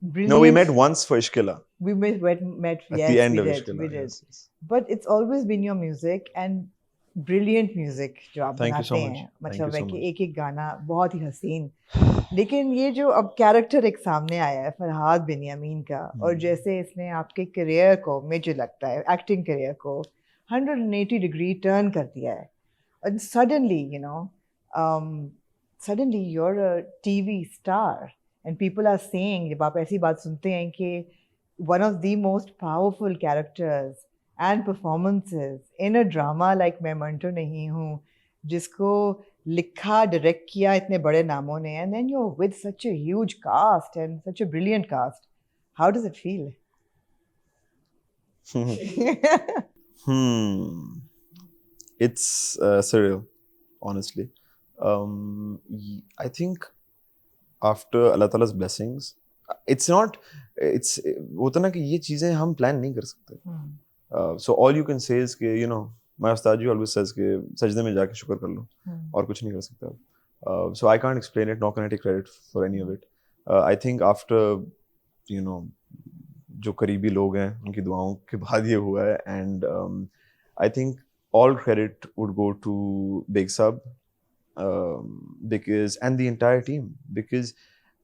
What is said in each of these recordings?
No, we brilliant. met once for Ishkila. Met, At yes, the end we of did, Ishkila, we did. yes, yes. But it's always been your music and brilliant music जो आप Thank you बनाते so much. हैं, Thank you मतलब है so कि much. एक एक गाना बहुत ही हसीन. लेकिन ये जो अब कैरेक्टर एक सामने आया है फरहाद बिन्यामीन का, और जैसे इसने आपके करियर को, मुझे लगता है एक्टिंग करियर को 180 डिग्री टर्न कर दिया है. And suddenly, suddenly you're a TV star, and people are saying, जब आप ऐसी बात सुनते हैं कि one of the most powerful characters and performances in a drama like मैं मंटो नहीं हूँ, जिसको लिखा डायरेक्ट किया इतने बड़े नामों ने, and then you're with such a huge cast and such a brilliant cast. How does it feel? It's surreal, honestly. I think after Allah Ta'ala's blessings, it's not, it's होता ना कि ये चीज़ें हम प्लान नहीं कर सकते. So all you can say is कि my Ustad ji always says कि सजदे में जाके शुक्र कर लो, और कुछ नहीं कर सकते आप. So I can't explain it, nor can I take credit for any of it. I think after जो करीबी लोग हैं उनकी दुआओं के बाद ये हुआ है, and I think all credit would go to Beg Sab, because, and the entire team, because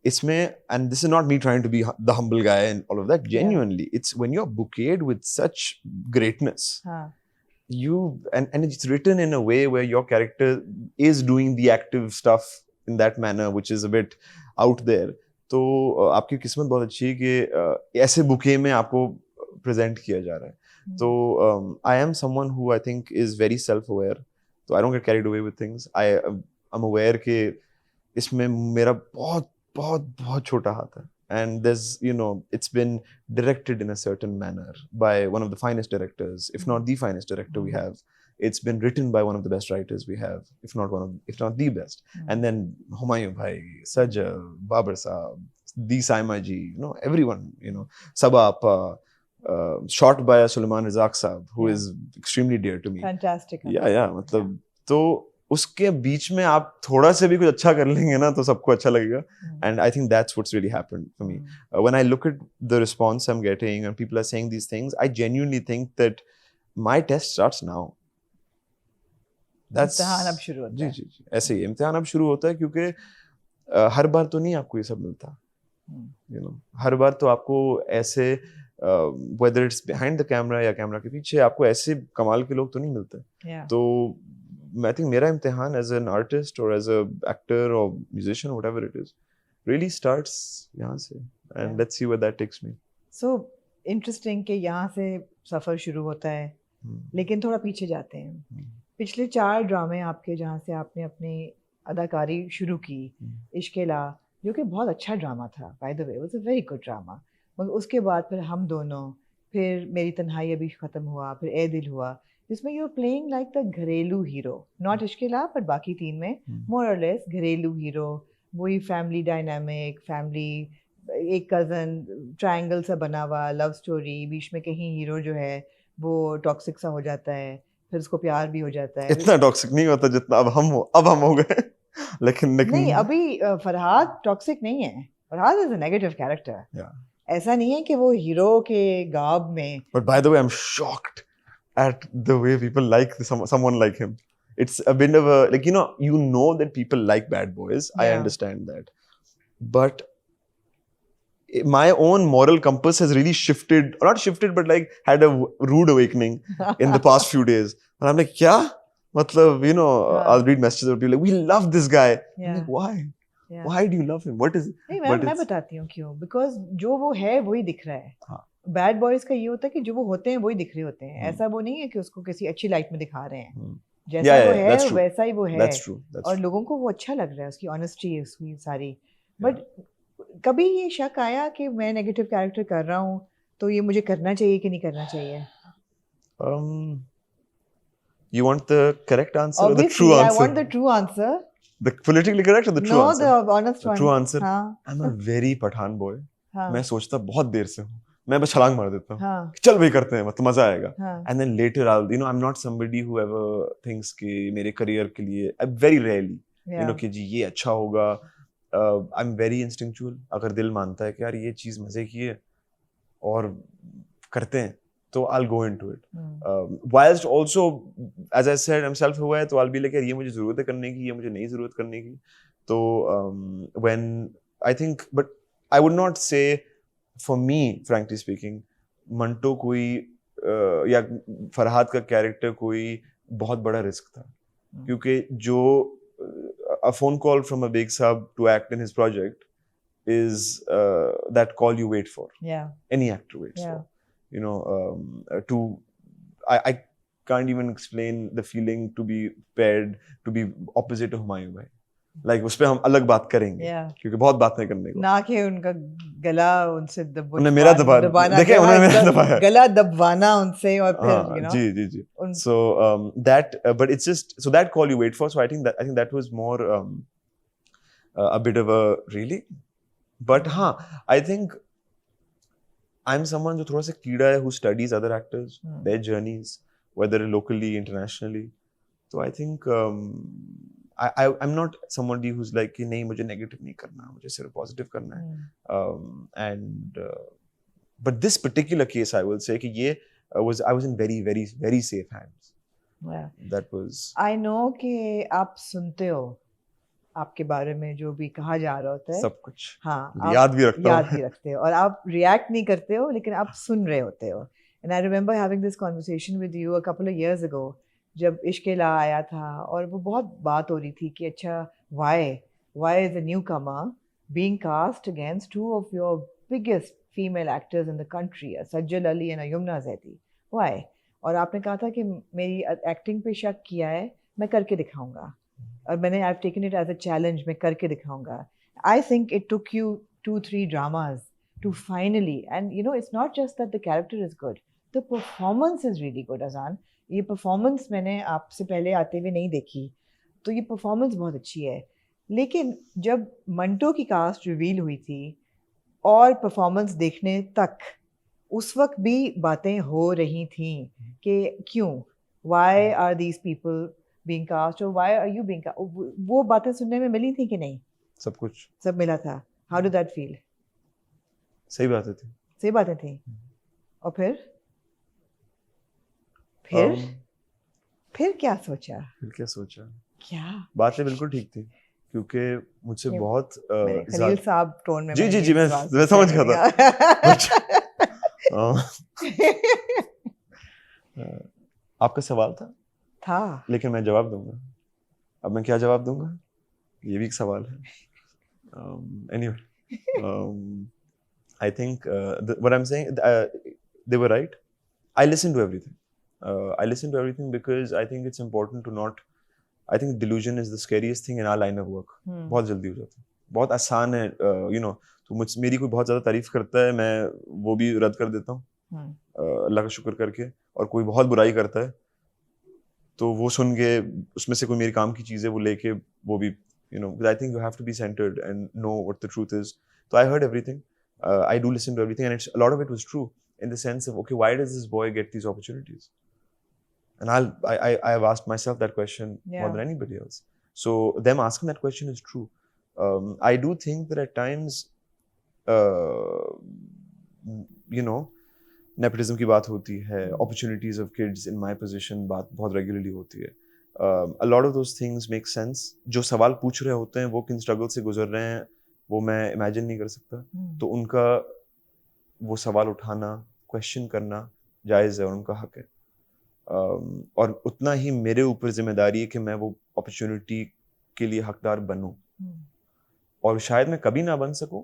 इसमें, and this is not me trying to be the humble guy and all of that, genuinely, it's when you're bouqueted with such greatness, and it's written in a way where your character is doing the active stuff in that manner, which is a bit out there. तो आपकी किस्मत बहुत अच्छी है कि ऐसे bouquet में आपको प्रेजेंट किया जा रहा है. तो I am someone who I think is very self-aware, so I don't get carried away with things. I'm aware कि इसमें मेरा बहुत बहुत बहुत छोटा हाथ है, and there's it's been directed in a certain manner by one of the finest directors, if not the finest director we have. It's been written by one of the best writers we have, if not the best. And then Humayun Bhai, Sajal, Babar Saab, D. Saima ji, everyone, Saba Appa, shot by Sulaiman Razak Saab, who is extremely dear to me. Fantastic. Yeah, मतलब तो उसके बीच में आप थोड़ा से भी कुछ अच्छा कर लेंगे ना तो सबको अच्छा लगेगा. And I think that's what's really happened for me. When I look at the response I'm getting and people are saying these things, I genuinely think that my test starts now. That's इम्तिहान अब शुरू होता है. जी ऐसे ही इम्तिहान अब शुरू होता है, क्योंकि हर बार तो नहीं आपको ये सब मिलता. हर बार तो आपको ऐसे whether it's behind the camera या कैमरा के पीछे, आपको ऐसे कमाल के लोग तो नहीं मिलते. तो I think मेरा इम्तिहान as an artist or as a actor or musician or whatever it is really starts यहाँ से, and let's see where that takes me. So interesting कि यहाँ से सफर शुरू होता है, लेकिन थोड़ा पीछे जाते हैं. पिछले 4 ड्रामे आपके जहाँ से आपने अपनी अदाकारी शुरू की, इश्केला जो कि बहुत अच्छा ड्रामा था, by the way was a very good drama, मगर उसके बाद फिर हम दोनों, फिर मेरी तन्हाई अभी ख़त्म हुआ, फिर ए दिल हुआ, जिसमें you are playing like the घरेलू हीरो, नॉट इश्केला बट बाकी 3 में मोर और लेस घरेलू हीरो. वही फैमिली डायनामिक, फैमिली, एक कज़न ट्रायंगल सा बना हुआ लव स्टोरी, बीच में कहीं हीरो जो है वो टॉक्सिक सा हो जाता है, फिर उसको प्यार भी हो जाता है. इतना टॉक्सिक नहीं होता जितना अब हम हो गए. लेकिन नहीं, अभी फरहाद टॉक्सिक नहीं है. Farhad is a negative character. ऐसा नहीं है कि वो हीरो के गाब में. But by the way, I'm shocked at the way people like someone like him. It's a bit of a, like, you know that people like bad boys. I understand that. But my own moral compass has really shifted, not shifted, but like had a rude awakening in the past few days. And I'm like, kya? Matlab, I'll read messages of people like, we love this guy. I'm like, why? Why do you love him? What is it? नहीं, मैं बताती हूँ क्यों. Because जो वो है वही दिख रहा है. बैड बॉयज का ये होता है कि जो वो होते हैं वही दिख रहे होते हैं. ऐसा वो नहीं है कि उसको किसी अच्छी लाइट में दिखा रहे हैं. जैसा वो है वैसा ही वो है. That's true. और लोगों को वो अच्छा लग रहा है, उसकी ऑनेस्टी, उसकी सारी. बट कभी ये शक आया कि मैं नेगेटिव कैरेक्टर कर रहा हूँ तो ये मुझे करना चाहिए कि नहीं करना चाहिए? You want the correct answer or the true answer? I want the true answer. The politically correct or the true answer? No, the honest one. The true answer. I'm a very Pathan boy. मैं सोचता बहुत देर से हूँ, मैं बस छलांग मार देता हूँ. चल भाई करते हैं, मतलब मजा आएगा. And then later I'm not somebody who ever thinks कि मेरे करियर के लिए, very rarely, कि जी ये अच्छा होगा. I am very instinctual. अगर दिल मानता है कि यार ये चीज़ मज़े की है और करते हैं, तो I'll go into it. Whilst also, as I said, I'm self-aware, तो I'll be like यार ये मुझे ज़रूरत है करने की, ये मुझे नहीं ज़रूरत करने की. तो when I think, but I would not say, for me, frankly speaking, Manto कोई या फरहाद का कैरेक्टर कोई बहुत बड़ा रिस्क था, क्योंकि जो a phone call from a big sub to act in his project is that call you wait for. Yeah. Any actor waits for. You know, I can't even explain the feeling to be paired, to be opposite of Humayun bhai. Like उस पे हम अलग बात करेंगे, क्योंकि बहुत बातें करने को. ना कि उनका गला उनसे उन्हें मेरा दबाना, देखे उन्होंने मेरा दबाया, गला दबाना उनसे और फिर you know. Ji. So that, but it's just, so that call you wait for. So I think that was more a bit of a really, but हाँ, I think I'm someone जो थोड़ा सा कीड़ा है, who studies other actors, their journeys, whether locally, internationally. So I think I'm not somebody who's like कि नहीं मुझे negative नहीं करना, मुझे सिर्फ positive करना है. But this particular case, I will say कि ये I was in very, very, very safe hands. Yeah. That was. I know कि आप सुनते हो आपके बारे में जो भी कहा जा रहा होता है, सब कुछ. हाँ, याद भी रखते हो और आप रिएक्ट नहीं करते हो, लेकिन आप सुन रहे होते हो. And I remember having this conversation with you a couple of years ago, जब इश्क-ए-ला आया था और वो बहुत बात हो रही थी कि अच्छा why is a newcomer being cast against two of your biggest female actors in the country, Sajal Ali and Yamuna Zaidi, why? और आपने कहा था कि मेरी एक्टिंग पे शक किया है, मैं करके दिखाऊंगा. और मैंने I've taken it as a challenge, मैं करके दिखाऊंगा. I think it took you 2-3 dramas to finally, and you know, it's not just that the character is good, the performance is really good. अजान, ये performance मैंने आपसे पहले आते हुए नहीं देखी, तो ये performance बहुत अच्छी है. लेकिन जब मंटो की कास्ट रिवील हुई थी और performance देखने तक, उस वक्त भी बातें हो रही थी कि क्यों, why are these people being cast or why are you being cast? वो बातें सुनने में मिली थी कि नहीं? सब मिला था. How did that feel? सही बातें थी. और फिर क्या सोचा? क्या बातें बिल्कुल ठीक थी, क्योंकि मुझसे बहुत खलील साहब टोन में. जी मैं समझ गया था. आपका सवाल था, लेकिन मैं जवाब दूंगा. अब मैं क्या जवाब दूंगा, ये भी एक सवाल है. Anyway, I think what I'm saying, they were right. I listened to everything. Because I think it's important to not. I think delusion is the scariest thing in our line of work. बहुत जल्दी हो जाता है, बहुत आसान है. You know, तो मेरी कोई बहुत ज़्यादा तारीफ करता है, मैं वो भी रद्द कर देता हूँ अल्लाह का शुक्र करके. और कोई बहुत बुराई करता है, तो वो सुन के उसमें से कोई मेरी काम की चीज़ है वो लेके वो भी, you know, because I think you have to be centered and know what the truth is. So I heard everything. I do listen to everything, and a lot of it was true in the sense of, okay, why does this boy get these opportunities? And I have asked myself that question more than anybody else. So them asking that question is true. I do think that at times, you know, nepotism की बात होती है, opportunities of kids in my position बात बहुत regularly होती है. A lot of those things make sense. जो सवाल पूछ रहे होते हैं वो किन struggle से गुजर रहे हैं वो मैं imagine नहीं कर सकता. तो उनका वो सवाल उठाना, question करना जायज़ है और उनका हक है. और उतना ही मेरे ऊपर जिम्मेदारी है कि मैं वो opportunity के लिए हकदार बनूं. और शायद मैं कभी ना बन सकूं,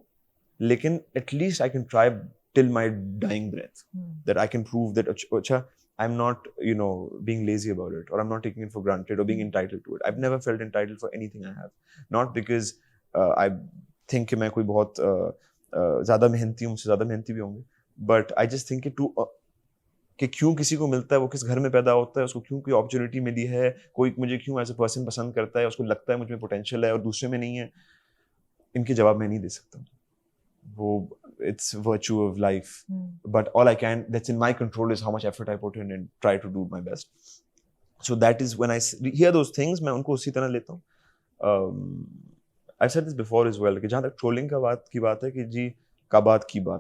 लेकिन at least I can try till my dying breath, that I can prove that अच्छा, I'm not, you know, being lazy about it, or I'm not taking it for granted or being entitled to it. I've never felt entitled for anything I have. Not because I think कि मैं कोई बहुत ज़्यादा मेहनती हूँ, मुझसे ज़्यादा मेहनती भी होंगे, but I just think कि क्यों किसी को मिलता है, वो किस घर में पैदा होता है, उसको क्यों कोई अपॉर्चुनिटी मिली है, कोई मुझे क्यों एज अ पर्सन पसंद करता है, उसको लगता है मुझ में पोटेंशियल है और दूसरे में नहीं है, इनके जवाब मैं नहीं दे सकता. वो it's virtue of life, but all I can, that's in my control, is how much effort I put in and try to do my best. So that is when I hear those things, मैं उनको उसी तरह लेता हूँ. I've said this before as well कि जहाँ तक trolling की बात है कि जी का बात की बात